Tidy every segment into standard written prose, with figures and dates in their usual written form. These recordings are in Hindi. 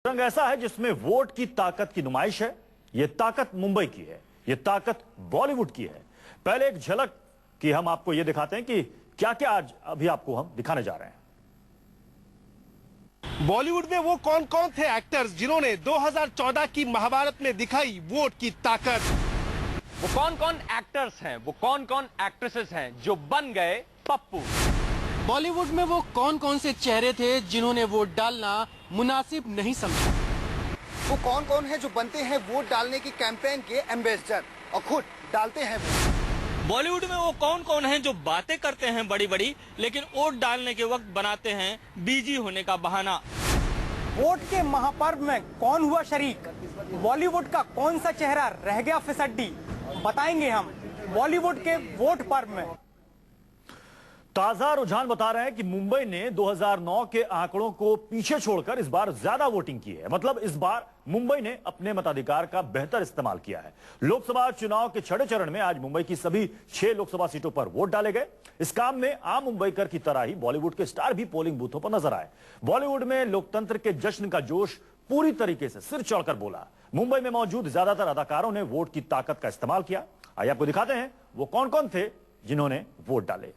रंग ऐसा है जिसमें वोट की ताकत की नुमाइश है। यह ताकत मुंबई की है, यह ताकत बॉलीवुड की है। पहले एक झलक की हम आपको यह दिखाते हैं कि क्या क्या आज अभी आपको हम दिखाने जा रहे हैं। बॉलीवुड में वो कौन कौन थे एक्टर्स जिन्होंने 2014 की महाभारत में दिखाई वोट की ताकत। वो कौन कौन एक्टर्स हैं, वो कौन कौन एक्ट्रेसेस हैं जो बन गए पप्पू। बॉलीवुड में वो कौन कौन से चेहरे थे जिन्होंने वोट डालना मुनासिब नहीं समझा। वो कौन कौन है जो बनते हैं वोट डालने की कैंपेन के एम्बेसडर और खुद डालते हैं वोट। बॉलीवुड में वो कौन कौन हैं जो बातें करते हैं बड़ी बड़ी, लेकिन वोट डालने के वक्त बनाते हैं बिजी होने का बहाना। वोट के महापर्व में कौन हुआ शरीक, बॉलीवुड का कौन सा चेहरा रह गया फिसड्डी, बताएंगे हम बॉलीवुड के वोट पर्व में। ताजा रुझान बता रहे हैं कि मुंबई ने 2009 के आंकड़ों को पीछे छोड़कर इस बार ज्यादा वोटिंग की है। मतलब इस बार मुंबई ने अपने मताधिकार का बेहतर इस्तेमाल किया है। लोकसभा चुनाव के छठे चरण में आज मुंबई की सभी 6 लोकसभा सीटों पर वोट डाले गए। इस काम में आम मुंबईकर की तरह ही बॉलीवुड के स्टार भी पोलिंग बूथों पर नजर आए। बॉलीवुड में लोकतंत्र के जश्न का जोश पूरी तरीके से सिर चढ़कर बोला। मुंबई में मौजूद ज्यादातर अदाकारों ने वोट की ताकत का इस्तेमाल किया। आइए आपको दिखाते हैं वो कौन कौन थे जिन्होंने वोट डाले।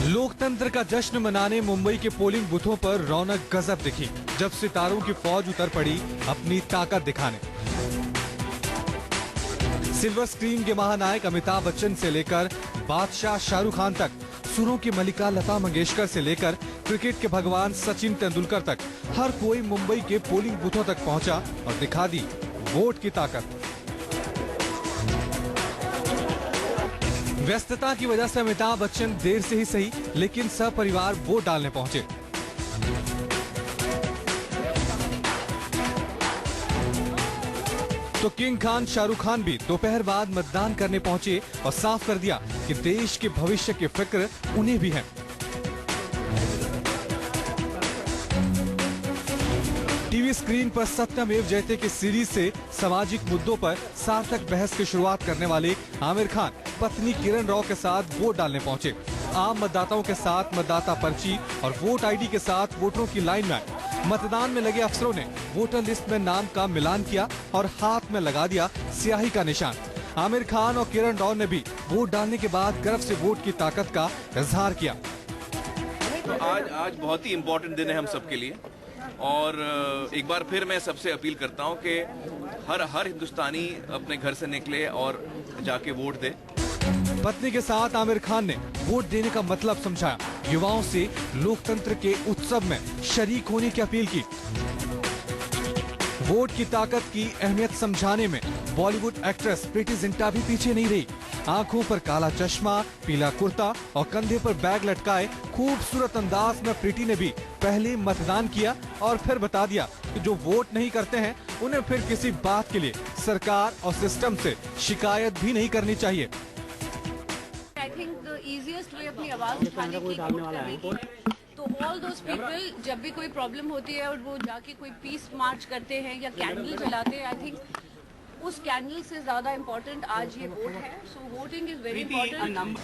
लोकतंत्र का जश्न मनाने मुंबई के पोलिंग बूथों पर रौनक गजब दिखी जब सितारों की फौज उतर पड़ी अपनी ताकत दिखाने। सिल्वर स्क्रीन के महानायक अमिताभ बच्चन से लेकर बादशाह शाहरुख खान तक, सुरों की मलिका लता मंगेशकर से लेकर क्रिकेट के भगवान सचिन तेंदुलकर तक, हर कोई मुंबई के पोलिंग बूथों तक पहुंचा और दिखा दी वोट की ताकत। व्यस्तता की वजह से अमिताभ बच्चन देर से ही सही लेकिन सपरिवार वोट डालने पहुंचे। तो किंग खान शाहरुख खान भी दोपहर बाद मतदान करने पहुंचे और साफ कर दिया कि देश के भविष्य की फिक्र उन्हें भी है। टीवी स्क्रीन पर सत्यमेव जयते की सीरीज से सामाजिक मुद्दों पर सार्थक बहस की शुरुआत करने वाले आमिर खान पत्नी किरण राव के साथ वोट डालने पहुंचे। आम मतदाताओं के साथ मतदाता पर्ची और वोट आईडी के साथ वोटरों की लाइन में आए। मतदान में लगे अफसरों ने वोटर लिस्ट में नाम का मिलान किया और हाथ में लगा दिया स्याही का निशान। आमिर खान और किरण राव ने भी वोट डालने के बाद गर्व से वोट की ताकत का इजहार किया। आज बहुत ही इम्पोर्टेंट दिन है हम सबके लिए और एक बार फिर मैं सबसे अपील करता हूं कि हर हिंदुस्तानी अपने घर से निकले और जाके वोट दे। पत्नी के साथ आमिर खान ने वोट देने का मतलब समझाया, युवाओं से लोकतंत्र के उत्सव में शरीक होने की अपील की। वोट की ताकत की अहमियत समझाने में बॉलीवुड एक्ट्रेस प्रीति जिंटा भी पीछे नहीं रही। आंखों पर काला चश्मा, पीला कुर्ता और कंधे पर बैग लटकाए खूबसूरत अंदाज में प्रीति ने भी पहले मतदान किया और फिर बता दिया कि जो वोट नहीं करते हैं उन्हें फिर किसी बात के लिए सरकार और सिस्टम से शिकायत भी नहीं करनी चाहिए। I think the easiest way अपनी आवाज उठाने की तो ऑल दोस पीपल जब भी कोई प्रॉब्लम होती है और वो जाके कोई पीस मार्च करते हैं या कैंडल जलाते हैं, आई थिंक उस कैंडल से ज्यादा इम्पोर्टेंट आज ये वोट है। सो वोटिंग इज वेरी इम्पोर्टेंट।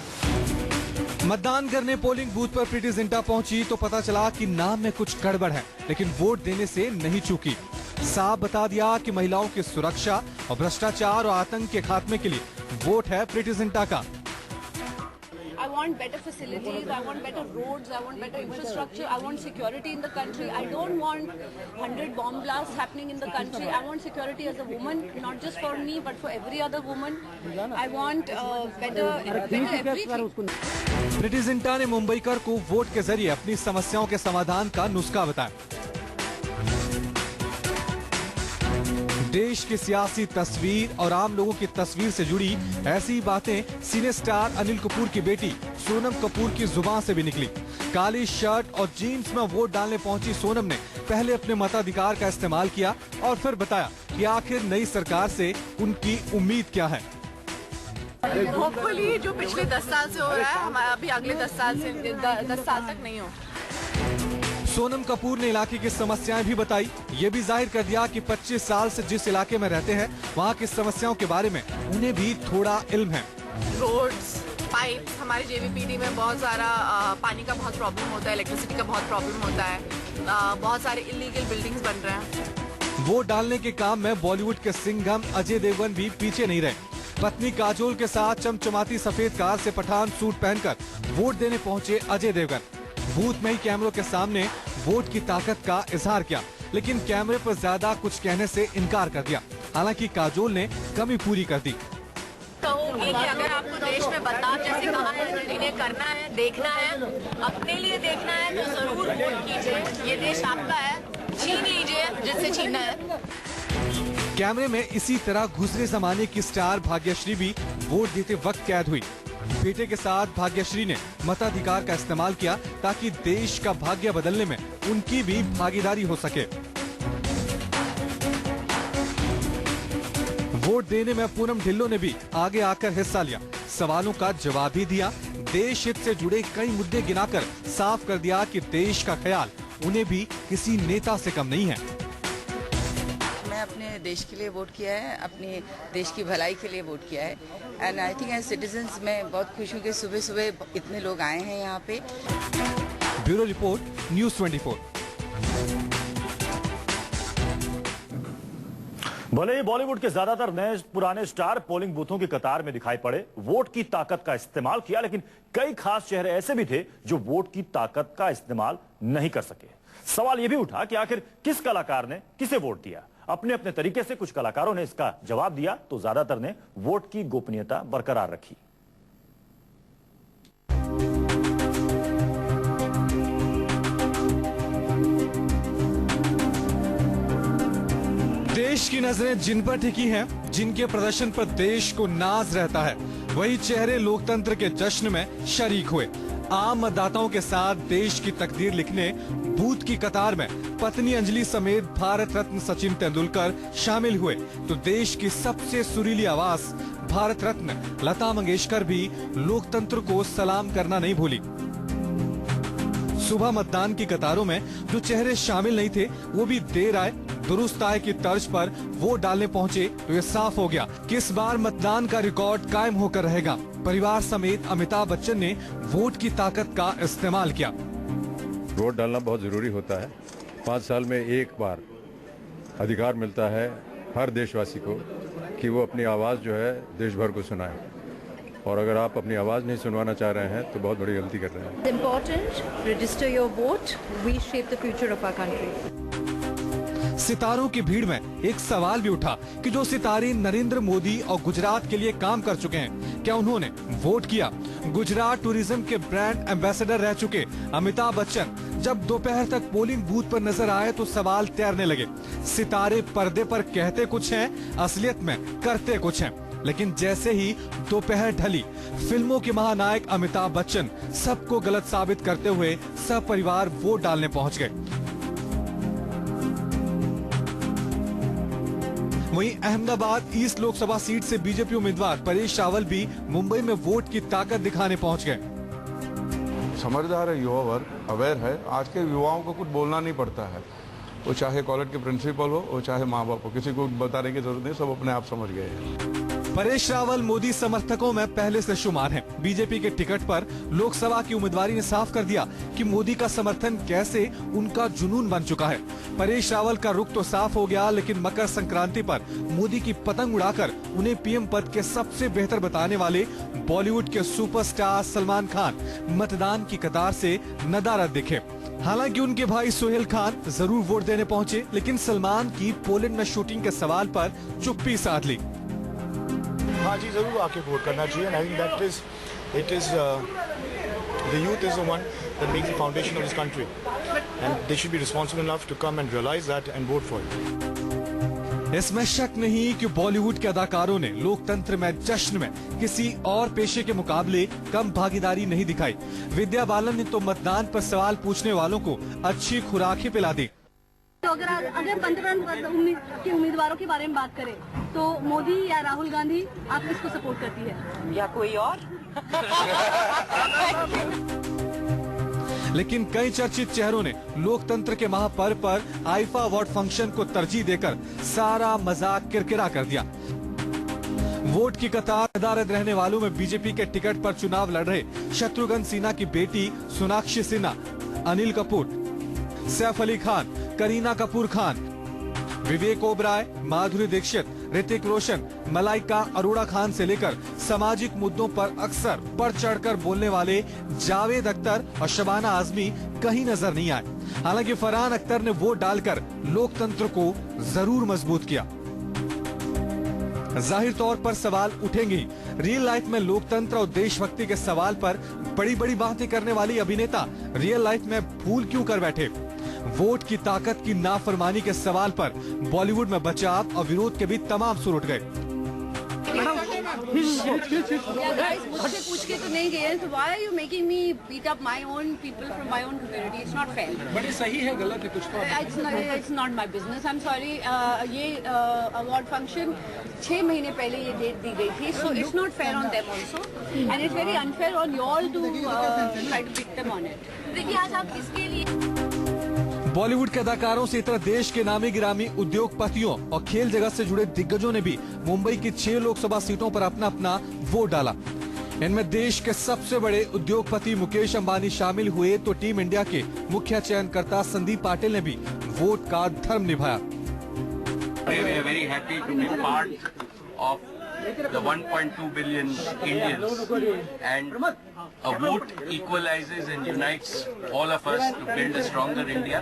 मतदान करने पोलिंग बूथ पर प्रीति जिंटा पहुंची तो पता चला कि नाम में कुछ गड़बड़ है, लेकिन वोट देने से नहीं चूकी। साफ बता दिया कि महिलाओं की सुरक्षा और भ्रष्टाचार और आतंक के खात्मे के लिए वोट है प्रीति जिंटा का। I want better facilities, I want better roads, I want better infrastructure, I want security in the country. I don't want 100 bomb blasts happening in the country. I want security as a woman, not just for me, but for every other woman. I want better everything. Preity Zinta ने मुंबईकर को वोट के जरिए अपनी समस्याओं के समाधान का नुस्खा बताया। देश की सियासी तस्वीर और आम लोगों की तस्वीर से जुड़ी ऐसी बातें सिने स्टार अनिल कपूर की बेटी सोनम कपूर की जुबान से भी निकली। काली शर्ट और जीन्स में वोट डालने पहुंची सोनम ने पहले अपने मताधिकार का इस्तेमाल किया और फिर बताया कि आखिर नई सरकार से उनकी उम्मीद क्या है। होपफुली जो पिछले 10 साल से हो रहा है हमारा अभी अगले 10 साल तक नहीं हो। सोनम कपूर ने इलाके की समस्याएं भी बताई। ये भी जाहिर कर दिया कि 25 साल से जिस इलाके में रहते हैं वहाँ की समस्याओं के बारे में उन्हें भी थोड़ा इल्म है। रोड्स, पाइप्स, हमारे JVPD में बहुत सारा पानी का बहुत प्रॉब्लम होता है, इलेक्ट्रिसिटी का बहुत प्रॉब्लम होता है, बहुत सारे इलीगल बिल्डिंग्स बन रहे हैं। वोट डालने के काम में बॉलीवुड के सिंघम अजय देवगन भी पीछे नहीं रहे। पत्नी काजोल के साथ चमचमाती सफेद कार से पठान सूट पहनकर वोट देने पहुंचे अजय देवगन। बूथ में ही कैमरों के सामने वोट की ताकत का इजहार किया, लेकिन कैमरे पर ज्यादा कुछ कहने से इनकार कर दिया। हालांकि काजोल ने कमी पूरी कर दी। कहूँगी कि अगर आपको देश में बदलाव जैसे कहा है, इन्हें करना है, देखना है, अपने लिए देखना है तो जरूर वोट कीजिए। ये देश आपका है, छीन लीजिए जिससे छीनना है। कैमरे में इसी तरह गुजरे जमाने की स्टार भाग्यश्री भी वोट देते वक्त कैद हुई। बेटे के साथ भाग्यश्री ने मताधिकार का इस्तेमाल किया ताकि देश का भाग्य बदलने में उनकी भी भागीदारी हो सके। वोट देने में पूनम ढिल्लों ने भी आगे आकर हिस्सा लिया, सवालों का जवाब भी दिया। देश हित से जुड़े कई मुद्दे गिनाकर साफ कर दिया कि देश का ख्याल उन्हें भी किसी नेता से कम नहीं है। मैं अपने देश के लिए वोट किया है, अपने देश की भलाई के लिए वोट किया है। And I think as citizens मैं बहुत खुश हूँ कि सुबह सुबह इतने लोग आए हैं यहाँ पे। Bureau report, news 24। भले ही बॉलीवुड के ज्यादातर नए पुराने स्टार पोलिंग बूथों की कतार में दिखाई पड़े, वोट की ताकत का इस्तेमाल किया, लेकिन कई खास चेहरे ऐसे भी थे जो वोट की ताकत का इस्तेमाल नहीं कर सके। सवाल यह भी उठा कि आखिर किस कलाकार ने किसे वोट दिया। अपने अपने तरीके से कुछ कलाकारों ने इसका जवाब दिया तो ज्यादातर ने वोट की गोपनीयता बरकरार रखी। देश की नजरें जिन पर टिकी हैं, जिनके प्रदर्शन पर देश को नाज रहता है, वही चेहरे लोकतंत्र के जश्न में शरीक हुए। आम मतदाताओं के साथ देश की तकदीर लिखने बूथ की कतार में पत्नी अंजलि समेत भारत रत्न सचिन तेंदुलकर शामिल हुए तो देश की सबसे सुरीली आवाज भारत रत्न लता मंगेशकर भी लोकतंत्र को सलाम करना नहीं भूली। सुबह मतदान की कतारों में जो चेहरे शामिल नहीं थे वो भी देर आए दुरुस्त आए की तर्ज पर वोट डालने पहुंचे तो ये साफ हो गया कि इस बार मतदान का रिकॉर्ड कायम होकर रहेगा। परिवार समेत अमिताभ बच्चन ने वोट की ताकत का इस्तेमाल किया। वोट डालना बहुत जरूरी होता है। 5 साल में एक बार अधिकार मिलता है हर देशवासी को कि वो अपनी आवाज जो है देश भर को सुनाए, और अगर आप अपनी आवाज नहीं सुनवाना चाह रहे हैं तो बहुत बड़ी गलती कर रहे हैं। It's important, register your vote, we shape the future of our country. सितारों की भीड़ में एक सवाल भी उठा कि जो सितारे नरेंद्र मोदी और गुजरात के लिए काम कर चुके हैं, क्या उन्होंने वोट किया? गुजरात टूरिज्म के ब्रांड एम्बेसडर रह चुके अमिताभ बच्चन जब दोपहर तक पोलिंग बूथ पर नजर आए तो सवाल तैरने लगे। सितारे पर्दे पर कहते कुछ हैं, असलियत में करते कुछ हैं। लेकिन जैसे ही दोपहर ढली, फिल्मों के महानायक अमिताभ बच्चन सबको गलत साबित करते हुए सब परिवार वोट डालने पहुंच गए। वहीं अहमदाबाद ईस्ट लोकसभा सीट से बीजेपी उम्मीदवार परेश रावल भी मुंबई में वोट की ताकत दिखाने पहुंच गए। समझदार है युवा वर्ग, अवेयर है। आज के युवाओं को कुछ बोलना नहीं पड़ता है, वो चाहे कॉलेज के प्रिंसिपल हो, वो चाहे माँ बाप हो, किसी को बताने की जरूरत नहीं, सब अपने आप समझ गए हैं। परेश रावल मोदी समर्थकों में पहले से शुमार हैं। बीजेपी के टिकट पर लोकसभा की उम्मीदवारी ने साफ कर दिया कि मोदी का समर्थन कैसे उनका जुनून बन चुका है। परेश रावल का रुख तो साफ हो गया, लेकिन मकर संक्रांति पर मोदी की पतंग उड़ाकर उन्हें पीएम पद के सबसे बेहतर बताने वाले बॉलीवुड के सुपरस्टार सलमान खान मतदान की कतार से नदारद दिखे। हालांकि उनके भाई सोहेल खान जरूर वोट देने पहुंचे, लेकिन सलमान की पोलैंड में शूटिंग के सवाल पर चुप्पी साध ली। हाँ जी, जरूर आके वोट करना चाहिए। I think that is it is the youth is the one that makes the foundation of this country and they should be responsible enough to come and realise that and vote for it. इसमें शक नहीं कि बॉलीवुड के अदाकारों ने लोकतंत्र में जश्न में किसी और पेशे के मुकाबले कम भागीदारी नहीं दिखाई। विद्या बालन ने तो मतदान पर सवाल पूछने वालों को अच्छी खुराक पिला दी। तो अगर पंतप्रधान के उम्मीदवारों के बारे में बात करें तो मोदी या राहुल गांधी, आप किसको सपोर्ट करती है? या कोई और? लेकिन कई चर्चित चेहरों ने लोकतंत्र के महापर्व पर आईफा अवार्ड फंक्शन को तरजीह देकर सारा मजाक किरकिरा कर दिया। वोट की कतार रहने वालों में बीजेपी के टिकट पर चुनाव लड़ रहे शत्रुघ्न सिन्हा की बेटी सोनाक्षी सिन्हा, अनिल कपूर, सैफ अली खान, करीना कपूर खान, विवेक ओबराय, माधुरी दीक्षित, ऋतिक रोशन, मलाइका अरोड़ा खान से लेकर सामाजिक मुद्दों पर अक्सर बढ़ चढ़कर बोलने वाले जावेद अख्तर और शबाना आजमी कहीं नजर नहीं आए। हालांकि फरहान अख्तर ने वोट डालकर लोकतंत्र को जरूर मजबूत किया। जाहिर तौर पर सवाल उठेंगे। रियल लाइफ में लोकतंत्र और देशभक्ति के सवाल पर बड़ी बड़ी बातें करने वाली अभिनेता रियल लाइफ में भूल क्यों कर बैठे? वोट की ताकत की नाफरमानी के सवाल पर बॉलीवुड में बचाव और विरोध के भी तमाम सुर उठ गए। मुझसे पूछ के तो नहीं गए, तो why are you making me beat up my own people from my own community? It's not fair. बड़ी सही है, गलत है कुछ तो? It's not my business. I'm sorry. ये अवार्ड फंक्शन 6 महीने पहले ये डेट दी गई थी, so it's not fair on them also, and it's very unfair on you all to try to pick them on it. देखिए आज आप किसके लिए बॉलीवुड के अदाकारों से इतना देश के नामी गिरामी उद्योगपतियों और खेल जगत से जुड़े दिग्गजों ने भी मुंबई की 6 लोकसभा सीटों पर अपना अपना वोट डाला। इनमें देश के सबसे बड़े उद्योगपति मुकेश अंबानी शामिल हुए तो टीम इंडिया के मुख्य चयनकर्ता संदीप पाटिल ने भी वोट का धर्म निभाया। The 1.2 billion Indians, and a vote equalizes and unites all of us to build a stronger India.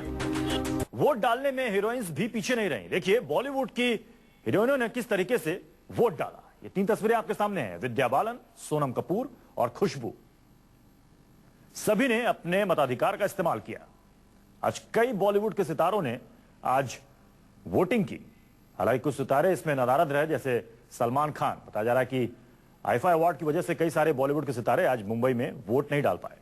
Vote डालने में हीरोइंस भी पीछे नहीं रही। देखिए बॉलीवुड की हीरोइनों ने किस तरीके से वोट डाला। ये 3 तस्वीरें आपके सामने हैं। विद्या बालन, सोनम कपूर और खुशबू, सभी ने अपने मताधिकार का इस्तेमाल किया। आज कई बॉलीवुड के सितारों ने आज वोटिंग की। हालांकि कुछ सितारे इसमें नदारद रहे, जैसे सलमान खान। बताया जा रहा है कि आईफा अवार्ड की वजह से कई सारे बॉलीवुड के सितारे आज मुंबई में वोट नहीं डाल पाए।